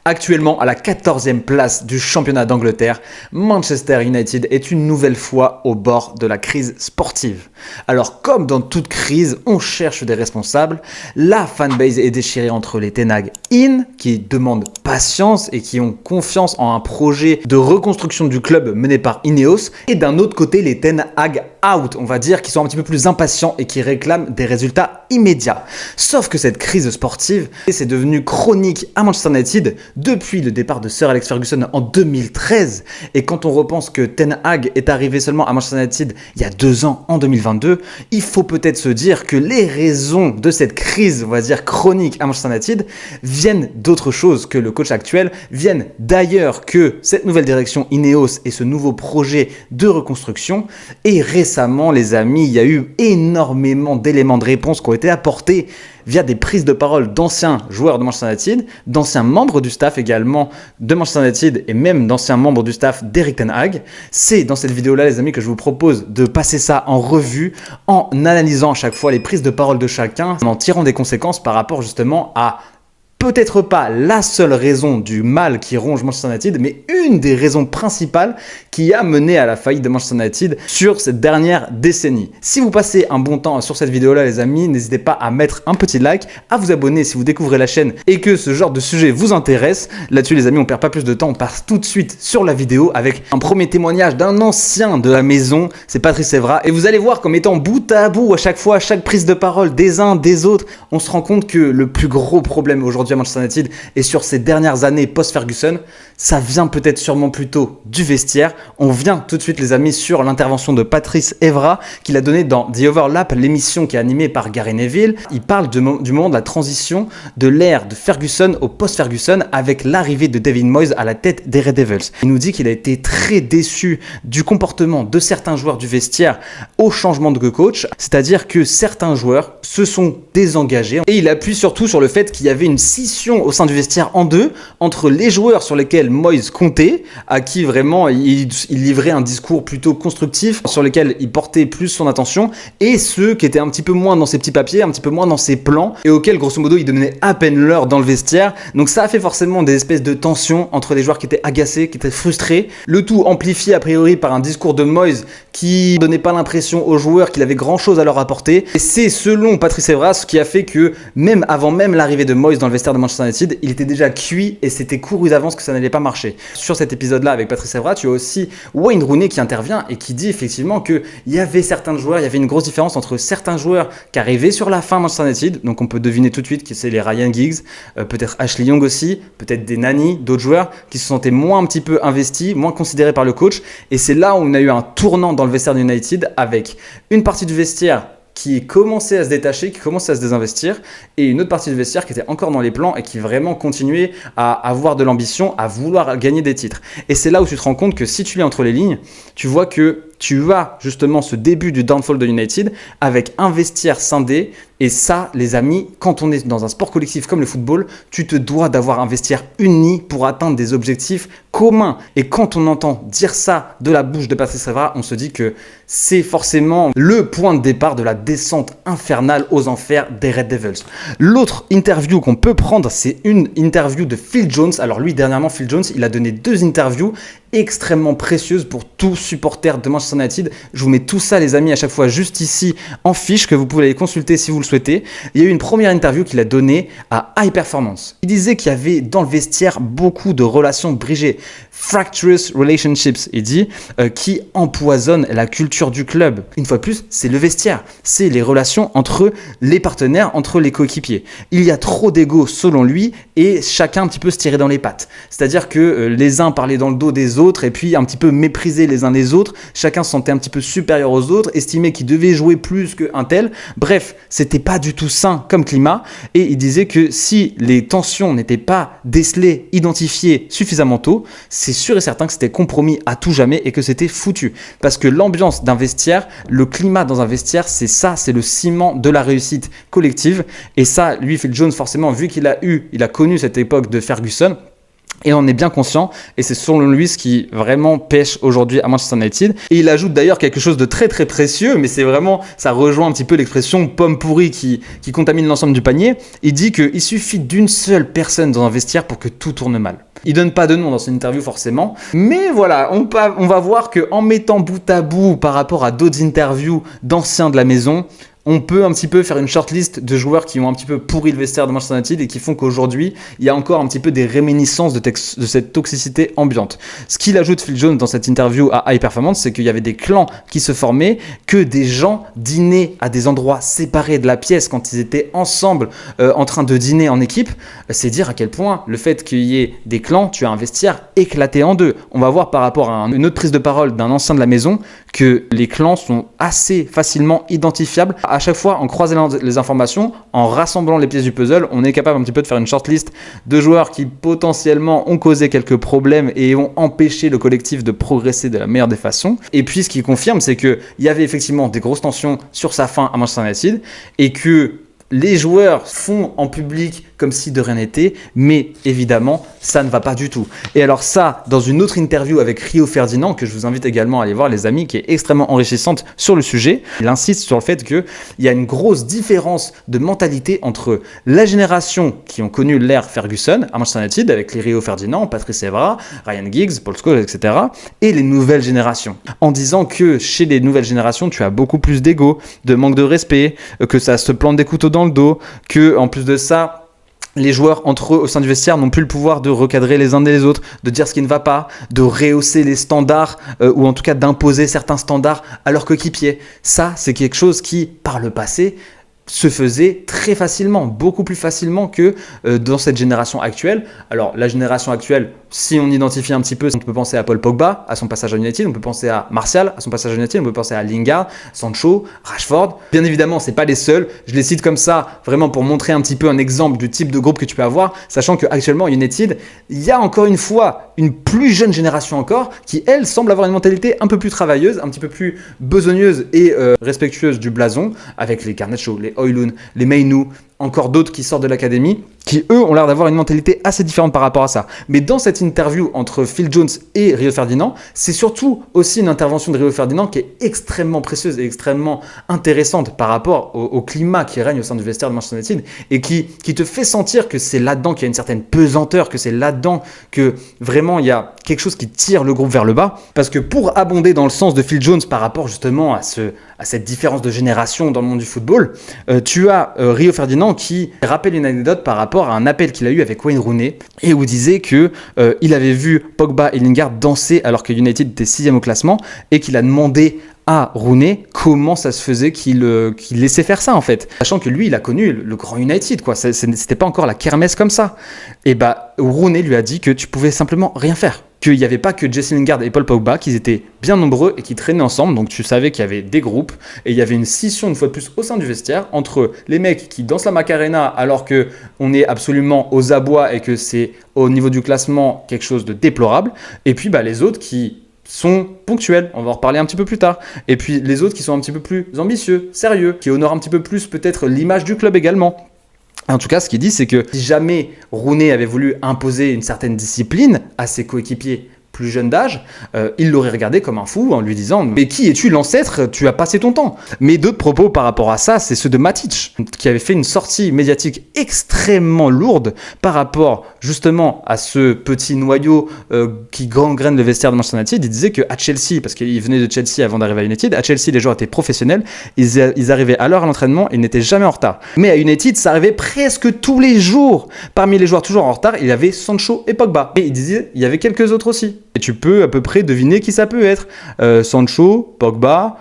Actuellement à la 14e place du championnat d'Angleterre, Manchester United est une nouvelle fois au bord de la crise sportive. Alors comme dans toute crise, on cherche des responsables. La fanbase est déchirée entre les Ten Hag in, qui demandent patience et qui ont confiance en un projet de reconstruction du club mené par Ineos, et d'un autre côté les Ten Hag out, on va dire, qui sont un petit peu plus impatients et qui réclament des résultats immédiats. Sauf que cette crise sportive, c'est devenu chronique à Manchester United depuis le départ de Sir Alex Ferguson en 2013. Et quand on repense que Ten Hag est arrivé seulement à Manchester United il y a 2 ans, en 2022, il faut peut-être se dire que les raisons de cette crise, on va dire chronique à Manchester United, viennent d'autre chose que le coach actuel, viennent d'ailleurs que cette nouvelle direction Ineos et ce nouveau projet de reconstruction. Et récemment, les amis, il y a eu énormément d'éléments de réponse qui ont été apportés via des prises de parole d'anciens joueurs de Manchester United, d'anciens membres du staff également de Manchester United et même d'anciens membres du staff d'Eric Ten Hag. C'est dans cette vidéo-là, les amis, que je vous propose de passer ça en revue en analysant à chaque fois les prises de parole de chacun, en tirant des conséquences par rapport justement à peut-être pas la seule raison du mal qui ronge Manchester United, mais une des raisons principales qui a mené à la faillite de Manchester United sur cette dernière décennie. Si vous passez un bon temps sur cette vidéo-là, les amis, n'hésitez pas à mettre un petit like, à vous abonner si vous découvrez la chaîne et que ce genre de sujet vous intéresse. Là-dessus, les amis, on perd pas plus de temps, on passe tout de suite sur la vidéo avec un premier témoignage d'un ancien de la maison, c'est Patrice Evra. Et vous allez voir comme étant bout à bout, à chaque fois, à chaque prise de parole des uns, des autres, on se rend compte que le plus gros problème aujourd'hui à Manchester United et sur ces dernières années post-Ferguson, ça vient peut-être sûrement plutôt du vestiaire. On vient tout de suite, les amis, sur l'intervention de Patrice Evra qu'il a donné dans The Overlap, l'émission qui est animée par Gary Neville. Il parle du moment de la transition de l'ère de Ferguson au post-Ferguson avec l'arrivée de David Moyes à la tête des Red Devils. Il nous dit qu'il a été très déçu du comportement de certains joueurs du vestiaire au changement de coach, c'est-à-dire que certains joueurs se sont désengagés et il appuie surtout sur le fait qu'il y avait une scission au sein du vestiaire en deux entre les joueurs sur lesquels Moyes comptait, à qui vraiment il livrait un discours plutôt constructif, sur lesquels il portait plus son attention, et ceux qui étaient un petit peu moins dans ses petits papiers, un petit peu moins dans ses plans, et auxquels grosso modo il donnait à peine l'heure dans le vestiaire. Donc ça a fait forcément des espèces de tensions entre les joueurs qui étaient agacés, qui étaient frustrés, le tout amplifié a priori par un discours de Moyes qui donnait pas l'impression aux joueurs qu'il avait grand chose à leur apporter. Et c'est selon Patrice Evra ce qui a fait que même avant même l'arrivée de Moyes dans le vestiaire de Manchester United, il était déjà cuit et c'était couru d'avance que ça n'allait pas marcher. Sur cet épisode-là avec Patrice Evra, tu as aussi Wayne Rooney qui intervient et qui dit effectivement qu'il y avait certains joueurs, il y avait une grosse différence entre certains joueurs qui arrivaient sur la fin Manchester United, donc on peut deviner tout de suite que c'est les Ryan Giggs, peut-être Ashley Young aussi, peut-être des Nani, d'autres joueurs qui se sentaient moins un petit peu investis, moins considérés par le coach, et c'est là où on a eu un tournant dans le vestiaire de United avec une partie du vestiaire qui commençait à se détacher, qui commençait à se désinvestir, et une autre partie du vestiaire qui était encore dans les plans et qui vraiment continuait à avoir de l'ambition, à vouloir gagner des titres. Et c'est là où tu te rends compte que si tu lis entre les lignes, tu vois que tu as justement ce début du downfall de United avec un vestiaire scindé. Et ça, les amis, quand on est dans un sport collectif comme le football, tu te dois d'avoir un vestiaire uni pour atteindre des objectifs communs. Et quand on entend dire ça de la bouche de Patrice Evra, on se dit que c'est forcément le point de départ de la descente infernale aux enfers des Red Devils. L'autre interview qu'on peut prendre, c'est une interview de Phil Jones. Alors lui, dernièrement, Phil Jones, il a donné 2 interviews extrêmement précieuses pour tout supporter de Manchester United. Je vous mets tout ça, les amis, à chaque fois juste ici en fiche que vous pouvez aller consulter si vous le souhaitez. Il y a eu une première interview qu'il a donnée à High Performance. Il disait qu'il y avait dans le vestiaire beaucoup de relations bridgées, fractious relationships, il dit, qui empoisonnent la culture du club. Une fois de plus, c'est le vestiaire, c'est les relations entre les partenaires, entre les coéquipiers. Il y a trop d'ego selon lui et chacun un petit peu se tirait dans les pattes. C'est-à-dire que les uns parlaient dans le dos des autres et puis un petit peu méprisaient les uns les autres. Chacun se sentait un petit peu supérieur aux autres, estimait qu'il devait jouer plus qu'un tel. Bref, c'était pas du tout sain comme climat, et il disait que si les tensions n'étaient pas décelées, identifiées suffisamment tôt, c'est sûr et certain que c'était compromis à tout jamais et que c'était foutu. Parce que l'ambiance d'un vestiaire, le climat dans un vestiaire, c'est ça, c'est le ciment de la réussite collective. Et ça, lui, Phil Jones, forcément, vu qu'il a connu cette époque de Ferguson, Et on est bien conscient, et c'est selon lui ce qui vraiment pêche aujourd'hui à Manchester United. Et il ajoute d'ailleurs quelque chose de très très précieux, mais c'est vraiment, ça rejoint un petit peu l'expression pomme pourrie qui contamine l'ensemble du panier. Il dit qu'il suffit d'une seule personne dans un vestiaire pour que tout tourne mal. Il donne pas de nom dans son interview forcément, mais voilà, on va voir qu'en mettant bout à bout par rapport à d'autres interviews d'anciens de la maison, on peut un petit peu faire une shortlist de joueurs qui ont un petit peu pourri le vestiaire de Manchester United et qui font qu'aujourd'hui, il y a encore un petit peu des réminiscences de cette toxicité ambiante. Ce qu'il ajoute Phil Jones dans cette interview à High Performance, c'est qu'il y avait des clans qui se formaient, que des gens dînaient à des endroits séparés de la pièce quand ils étaient ensemble en train de dîner en équipe. C'est dire à quel point le fait qu'il y ait des clans, tu as un vestiaire éclaté en deux. On va voir par rapport à une autre prise de parole d'un ancien de la maison que les clans sont assez facilement identifiables. À chaque fois, en croisant les informations, en rassemblant les pièces du puzzle, on est capable un petit peu de faire une shortlist de joueurs qui potentiellement ont causé quelques problèmes et ont empêché le collectif de progresser de la meilleure des façons. Et puis, ce qui confirme, c'est qu'il y avait effectivement des grosses tensions sur sa fin à Manchester United et que les joueurs font en public comme si de rien n'était, mais évidemment, ça ne va pas du tout. Et alors ça, dans une autre interview avec Rio Ferdinand, que je vous invite également à aller voir les amis, qui est extrêmement enrichissante sur le sujet, il insiste sur le fait qu'il y a une grosse différence de mentalité entre la génération qui ont connu l'ère Ferguson à Manchester United, avec les Rio Ferdinand, Patrice Evra, Ryan Giggs, Paul Scholes, etc., et les nouvelles générations. En disant que chez les nouvelles générations, tu as beaucoup plus d'ego, de manque de respect, que ça se plante des couteaux dans le dos, que en plus de ça, les joueurs entre eux au sein du vestiaire n'ont plus le pouvoir de recadrer les uns et les autres, de dire ce qui ne va pas, de rehausser les standards ou en tout cas d'imposer certains standards à leurs coéquipiers. Ça, c'est quelque chose qui, par le passé, se faisait très facilement, beaucoup plus facilement que dans cette génération actuelle. Alors la génération actuelle, si on identifie un petit peu, on peut penser à Paul Pogba, à son passage à United, on peut penser à Martial, à son passage à United, on peut penser à Lingard, Sancho, Rashford. Bien évidemment, c'est pas les seuls. Je les cite comme ça, vraiment pour montrer un petit peu un exemple du type de groupe que tu peux avoir, sachant qu'actuellement à United, il y a encore une fois une plus jeune génération encore qui, elle, semble avoir une mentalité un peu plus travailleuse, un petit peu plus besogneuse et respectueuse du blason, avec les Garnacho, les Højlund, les Mainoo, encore d'autres qui sortent de l'académie, qui eux ont l'air d'avoir une mentalité assez différente par rapport à ça. Mais dans cette interview entre Phil Jones et Rio Ferdinand, c'est surtout aussi une intervention de Rio Ferdinand qui est extrêmement précieuse et extrêmement intéressante par rapport au climat qui règne au sein du vestiaire de Manchester United et qui te fait sentir que c'est là-dedans qu'il y a une certaine pesanteur, que c'est là-dedans que vraiment il y a quelque chose qui tire le groupe vers le bas. Parce que pour abonder dans le sens de Phil Jones par rapport justement à cette différence de génération dans le monde du football, tu as Rio Ferdinand qui rappelle une anecdote par rapport à un appel qu'il a eu avec Wayne Rooney et où il disait que il avait vu Pogba et Lingard danser alors que United était 6e au classement et qu'il a demandé à Rooney comment ça se faisait qu'il laissait faire ça en fait, sachant que lui il a connu le grand United quoi, c'était pas encore la kermesse comme ça. Et Rooney lui a dit que tu pouvais simplement rien faire, qu'il n'y avait pas que Jesse Lingard et Paul Pogba, qu'ils étaient bien nombreux et qui traînaient ensemble, donc tu savais qu'il y avait des groupes et il y avait une scission une fois de plus au sein du vestiaire entre les mecs qui dansent la Macarena alors que on est absolument aux abois et que c'est au niveau du classement quelque chose de déplorable, et puis les autres qui sont ponctuels, on va en reparler un petit peu plus tard, et puis les autres qui sont un petit peu plus ambitieux, sérieux, qui honorent un petit peu plus peut-être l'image du club également. En tout cas, ce qu'il dit, c'est que si jamais Rooney avait voulu imposer une certaine discipline à ses coéquipiers plus jeunes d'âge, il l'aurait regardé comme un fou en lui disant « Mais qui es-tu l'ancêtre? Tu as passé ton temps !» Mais d'autres propos par rapport à ça, c'est ceux de Matic, qui avait fait une sortie médiatique extrêmement lourde par rapport justement à ce petit noyau qui gangrène le vestiaire de Manchester United. Il disait qu'à Chelsea, parce qu'il venait de Chelsea avant d'arriver à United, à Chelsea les joueurs étaient professionnels, ils arrivaient à l'heure à l'entraînement, ils n'étaient jamais en retard. Mais à United, ça arrivait presque tous les jours. Parmi les joueurs toujours en retard, il y avait Sancho et Pogba. Et il disait il y avait quelques autres aussi. Et tu peux à peu près deviner qui ça peut être. Sancho, Pogba,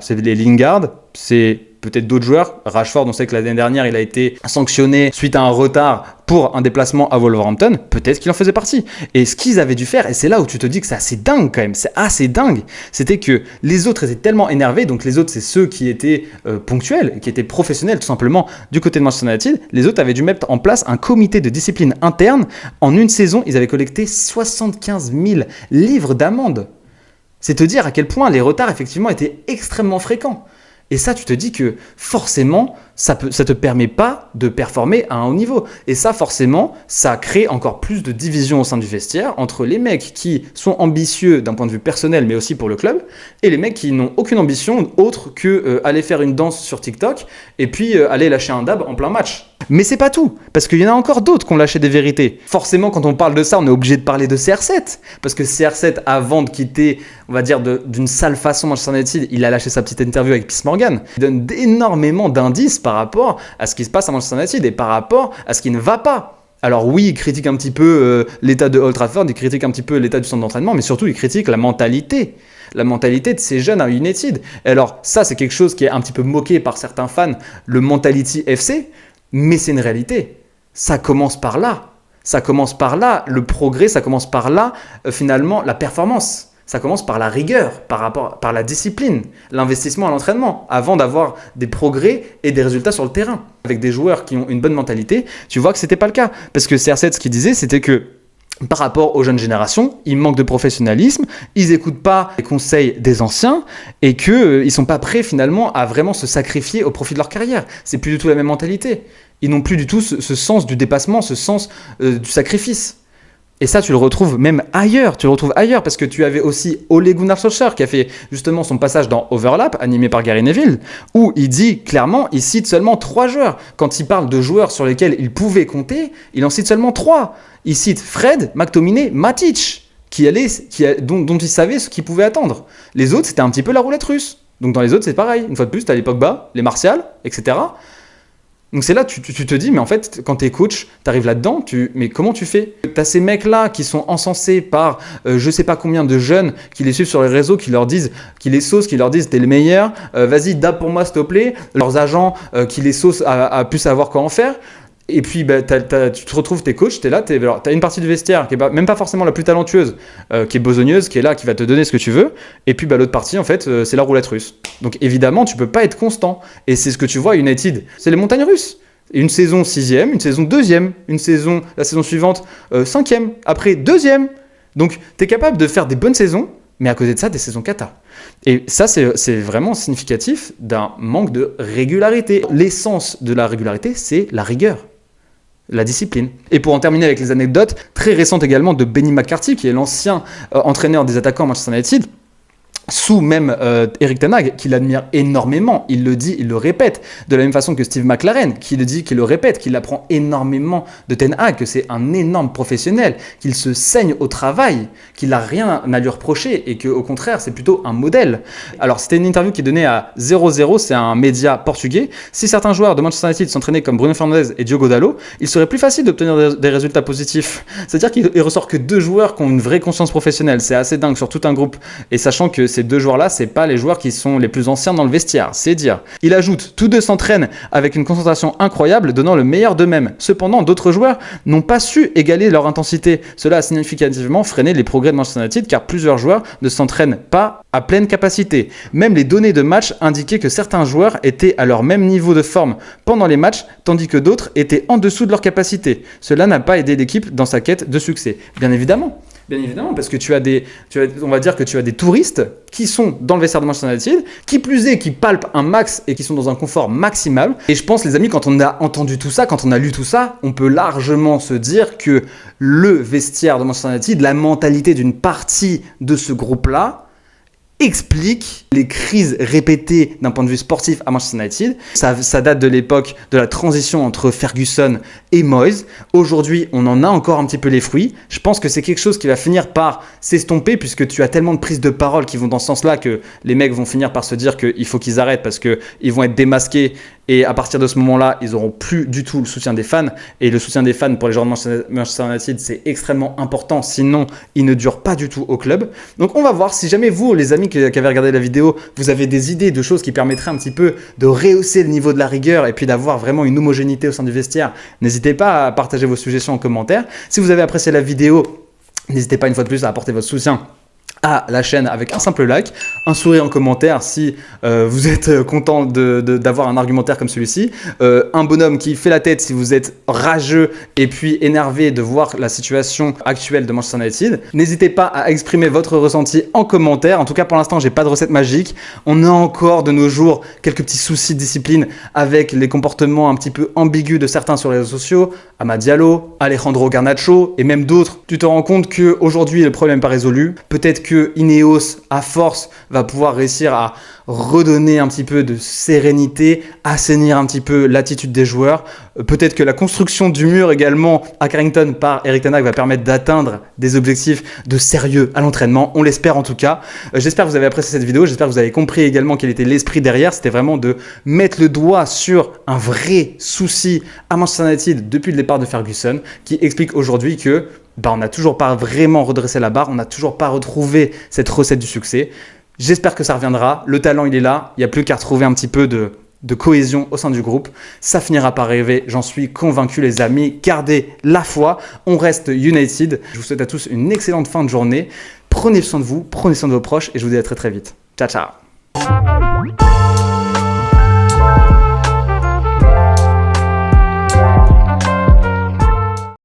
c'est les Lingard, c'est peut-être d'autres joueurs. Rashford, on sait que l'année dernière, il a été sanctionné suite à un retard pour un déplacement à Wolverhampton. Peut-être qu'il en faisait partie. Et ce qu'ils avaient dû faire, et c'est là où tu te dis que c'est assez dingue quand même, c'est assez dingue, c'était que les autres étaient tellement énervés, donc les autres, c'est ceux qui étaient ponctuels, qui étaient professionnels tout simplement du côté de Manchester United. Les autres avaient dû mettre en place un comité de discipline interne. En une saison, ils avaient collecté 75 000 livres d'amende. C'est te dire à quel point les retards, effectivement, étaient extrêmement fréquents. Et ça, tu te dis que forcément, ça te permet pas de performer à un haut niveau. Et ça, forcément, ça crée encore plus de division au sein du vestiaire entre les mecs qui sont ambitieux d'un point de vue personnel, mais aussi pour le club, et les mecs qui n'ont aucune ambition autre que aller faire une danse sur TikTok et puis aller lâcher un dab en plein match. Mais c'est pas tout, parce qu'il y en a encore d'autres qui ont lâché des vérités. Forcément, quand on parle de ça, on est obligé de parler de CR7, parce que CR7, avant de quitter, on va dire, d'une sale façon Manchester United, il a lâché sa petite interview avec Piers Morgan. Il donne énormément d'indices par rapport à ce qui se passe à Manchester United et par rapport à ce qui ne va pas. Alors oui, il critique un petit peu l'état de Old Trafford, il critique un petit peu l'état du centre d'entraînement, mais surtout il critique la mentalité de ces jeunes à United. Et alors ça, c'est quelque chose qui est un petit peu moqué par certains fans, le Mentality FC, mais c'est une réalité. Ça commence par là. Ça commence par là, le progrès, ça commence par là, finalement, la performance. Ça commence par la rigueur, par la discipline, l'investissement à l'entraînement, avant d'avoir des progrès et des résultats sur le terrain. Avec des joueurs qui ont une bonne mentalité, tu vois que ce n'était pas le cas. Parce que CR7, ce qu'il disait, c'était que par rapport aux jeunes générations, ils manquent de professionnalisme, ils n'écoutent pas les conseils des anciens et qu'ils ne sont pas prêts finalement à vraiment se sacrifier au profit de leur carrière. C'est plus du tout la même mentalité. Ils n'ont plus du tout ce sens du dépassement, ce sens du sacrifice. Et ça, tu le retrouves même ailleurs. Parce que tu avais aussi Ole Gunnar Solskjaer qui a fait justement son passage dans Overlap, animé par Gary Neville, où il dit clairement, il cite seulement 3 joueurs. Quand il parle de joueurs sur lesquels il pouvait compter, il en cite seulement 3. Il cite Fred, McTominay, Matic, dont il savait ce qu'il pouvait attendre. Les autres, c'était un petit peu la roulette russe. Donc dans les autres, c'est pareil. Une fois de plus, tu as les Pogba, les Martial, etc. Donc c'est là tu te dis, mais en fait, quand t'es coach, t'arrives là-dedans, mais comment tu fais? T'as ces mecs-là qui sont encensés par je sais pas combien de jeunes qui les suivent sur les réseaux, qui les saucent, qui leur disent t'es le meilleur, vas-y, dab pour moi s'il te plaît. Leurs agents qui les saucent à plus savoir quoi en faire. Et puis tu te retrouves, t'es coach, t'as une partie du vestiaire qui est même pas forcément la plus talentueuse, qui est besogneuse, qui est là, qui va te donner ce que tu veux, et puis l'autre partie en fait c'est la roulette russe. Donc évidemment tu peux pas être constant, et c'est ce que tu vois à United, c'est les montagnes russes. Une saison 6e, une saison 2e, la saison suivante 5e, après 2e. Donc t'es capable de faire des bonnes saisons, mais à côté de ça des saisons cata. Et ça c'est vraiment significatif d'un manque de régularité. L'essence de la régularité, c'est la rigueur, la discipline. Et pour en terminer avec les anecdotes, très récentes également de Benny McCarthy, qui est l'ancien entraîneur des attaquants à Manchester United, sous même Eric Ten Hag, qui l'admire énormément, il le dit, il le répète, de la même façon que Steve McLaren, qui le dit, qui le répète, qu'il apprend énormément de Ten Hag, que c'est un énorme professionnel, qu'il se saigne au travail, qu'il n'a rien à lui reprocher et qu'au contraire, c'est plutôt un modèle. Alors, c'était une interview qui est donnée à 0-0, c'est un média portugais. Si certains joueurs de Manchester United s'entraînaient comme Bruno Fernandes et Diogo Dalot, il serait plus facile d'obtenir des résultats positifs. C'est-à-dire qu'il ressort que 2 joueurs qui ont une vraie conscience professionnelle. C'est assez dingue sur tout un groupe. Et sachant que ces 2 joueurs-là, c'est pas les joueurs qui sont les plus anciens dans le vestiaire, c'est dire. Il ajoute, tous 2 s'entraînent avec une concentration incroyable, donnant le meilleur d'eux-mêmes. Cependant, d'autres joueurs n'ont pas su égaler leur intensité. Cela a significativement freiné les progrès de Manchester United, car plusieurs joueurs ne s'entraînent pas à pleine capacité. Même les données de match indiquaient que certains joueurs étaient à leur même niveau de forme pendant les matchs, tandis que d'autres étaient en dessous de leur capacité. Cela n'a pas aidé l'équipe dans sa quête de succès. Bien évidemment, parce que on va dire que tu as des touristes qui sont dans le vestiaire de Manchester United, qui plus est, qui palpent un max et qui sont dans un confort maximal. Et je pense, les amis, quand on a entendu tout ça, quand on a lu tout ça, on peut largement se dire que le vestiaire de Manchester United, la mentalité d'une partie de ce groupe-là, explique les crises répétées d'un point de vue sportif à Manchester United. Ça date de l'époque de la transition entre Ferguson et Moyes. Aujourd'hui, on en a encore un petit peu les fruits. Je pense que c'est quelque chose qui va finir par s'estomper, puisque tu as tellement de prises de parole qui vont dans ce sens-là que les mecs vont finir par se dire qu'il faut qu'ils arrêtent parce qu'ils vont être démasqués. Et à partir de ce moment-là, ils n'auront plus du tout le soutien des fans. Et le soutien des fans pour les joueurs de Manchester United, c'est extrêmement important. Sinon, ils ne durent pas du tout au club. Donc on va voir, si jamais vous, les amis qui avez regardé la vidéo, vous avez des idées de choses qui permettraient un petit peu de rehausser le niveau de la rigueur et puis d'avoir vraiment une homogénéité au sein du vestiaire, n'hésitez pas à partager vos suggestions en commentaire. Si vous avez apprécié la vidéo, n'hésitez pas une fois de plus à apporter votre soutien à la chaîne avec un simple like, un sourire en commentaire si vous êtes content d'avoir un argumentaire comme celui-ci, un bonhomme qui fait la tête si vous êtes rageux et puis énervé de voir la situation actuelle de Manchester United. N'hésitez pas à exprimer votre ressenti en commentaire. En tout cas, pour l'instant, j'ai pas de recette magique. On a encore de nos jours quelques petits soucis de discipline avec les comportements un petit peu ambigus de certains sur les réseaux sociaux, Amad Diallo, Alejandro Garnacho et même d'autres. Tu te rends compte qu'aujourd'hui, le problème n'est pas résolu. Peut-être que Ineos, à force, va pouvoir réussir à redonner un petit peu de sérénité, assainir un petit peu l'attitude des joueurs. Peut-être que la construction du mur également à Carrington par Erik ten Hag va permettre d'atteindre des objectifs de sérieux à l'entraînement. On l'espère en tout cas. J'espère que vous avez apprécié cette vidéo. J'espère que vous avez compris également quel était l'esprit derrière. C'était vraiment de mettre le doigt sur un vrai souci à Manchester United depuis le départ de Ferguson, qui explique aujourd'hui que on n'a toujours pas vraiment redressé la barre, on n'a toujours pas retrouvé cette recette du succès. J'espère que ça reviendra, le talent il est là, il n'y a plus qu'à retrouver un petit peu de cohésion au sein du groupe. Ça finira par arriver, j'en suis convaincu les amis. Gardez la foi, on reste United. Je vous souhaite à tous une excellente fin de journée. Prenez soin de vous, prenez soin de vos proches et je vous dis à très très vite. Ciao ciao.